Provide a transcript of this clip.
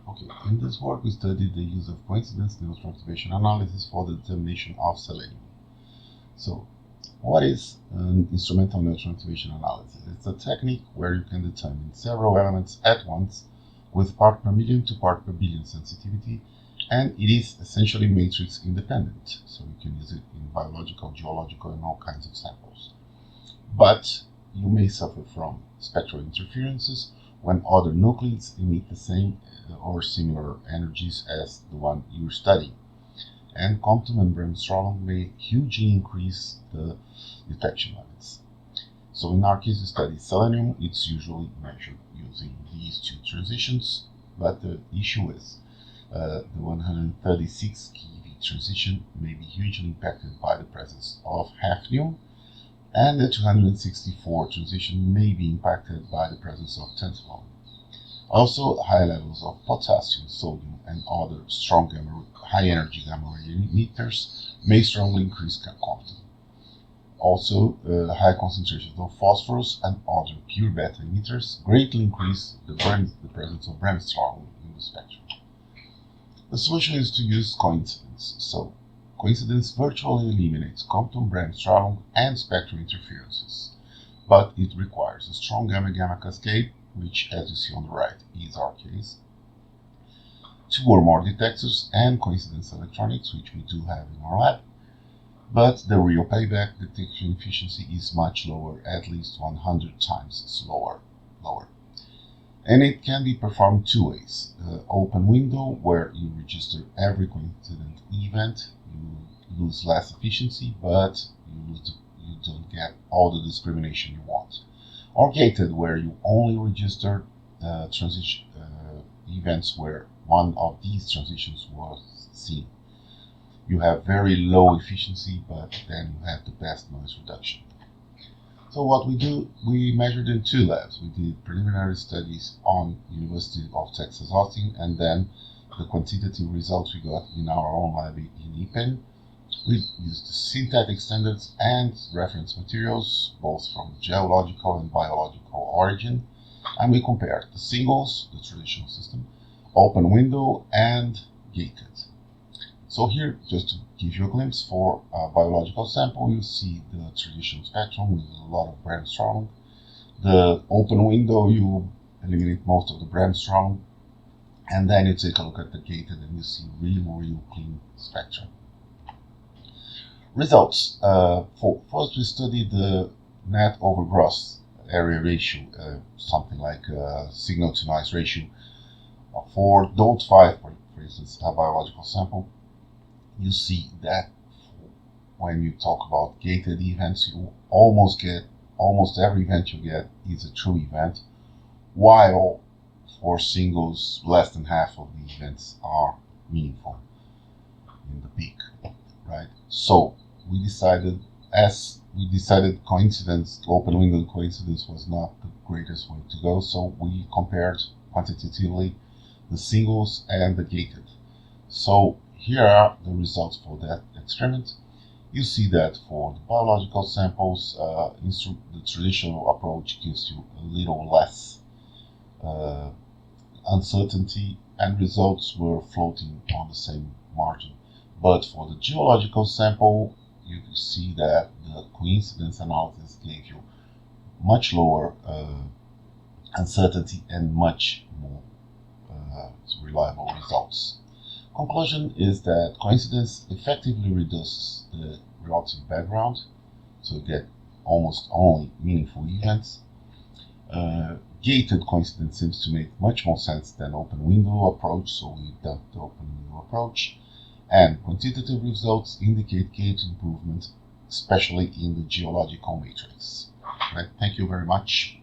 Okay, in this work we studied the use of coincidence neutral activation analysis for the determination of selenium. So, what is an instrumental neutral activation analysis? It's a technique where you can determine several elements at once with part per million to part per billion sensitivity, and it is essentially matrix independent, so you can use it in biological, geological, and all kinds of samples. But you may suffer from spectral interferences when other nuclides emit the same or similar energies as the one you're studying. And Compton and Bremsstrahlung may hugely increase the detection limits. So in our case, we study selenium. It's usually measured using these two transitions, but the issue is the 136 keV transition may be hugely impacted by the presence of hafnium, and the 264 transition may be impacted by the presence of tantalum. Also, high levels of potassium, sodium, and other strong high-energy gamma ray emitters may strongly increase Compton. Also, high concentrations of phosphorus and other pure beta emitters greatly increase the presence of Bremsstrahlung in the spectrum. The solution is to use coincidence. So, coincidence virtually eliminates Compton, Bremsstrahlung, and spectral interferences, but it requires a strong gamma-gamma cascade, which, as you see on the right, is our case, 2 or more detectors, and coincidence electronics, which we do have in our lab, but the real payback detection efficiency is much lower, at least 100 times lower. And it can be performed 2 ways. The open window, where you register every coincident event, you lose less efficiency, but you don't get all the discrimination you want. Or gated, where you only register transition events where one of these transitions was seen. You have very low efficiency, but then you have the best noise reduction. So what we do, we measured in 2 labs. We did preliminary studies on University of Texas Austin, and then the quantitative results we got in our own lab in IPEN. We used synthetic standards and reference materials, both from geological and biological origin, and we compared the singles, the traditional system, open window, and gated. So here, just to give you a glimpse, for a biological sample, you see the traditional spectrum with a lot of Bremsstrahlung. The open window, you eliminate most of the Bremsstrahlung, and then you take a look at the gated and you see real clean spectrum. Results. First, we studied the net over gross area ratio, something like signal to noise ratio. For DOT5, for instance, a biological sample, you see that when you talk about gated events, you almost every event you get is a true event, while for singles, less than half of the events are meaningful in the peak, right? So we decided coincidence, open window coincidence was not the greatest way to go, so we compared quantitatively the singles and the gated. So here are the results for that experiment. You see that for the biological samples, the traditional approach gives you a little less uncertainty, and results were floating on the same margin. But for the geological sample, you can see that the coincidence analysis gave you much lower uncertainty and much more reliable results. Conclusion is that coincidence effectively reduces the relative background, so you get almost only meaningful events. Gated coincidence seems to make much more sense than open window approach, so we adopt the open window approach. And quantitative results indicate gate improvement, especially in the geological matrix. Right, thank you very much.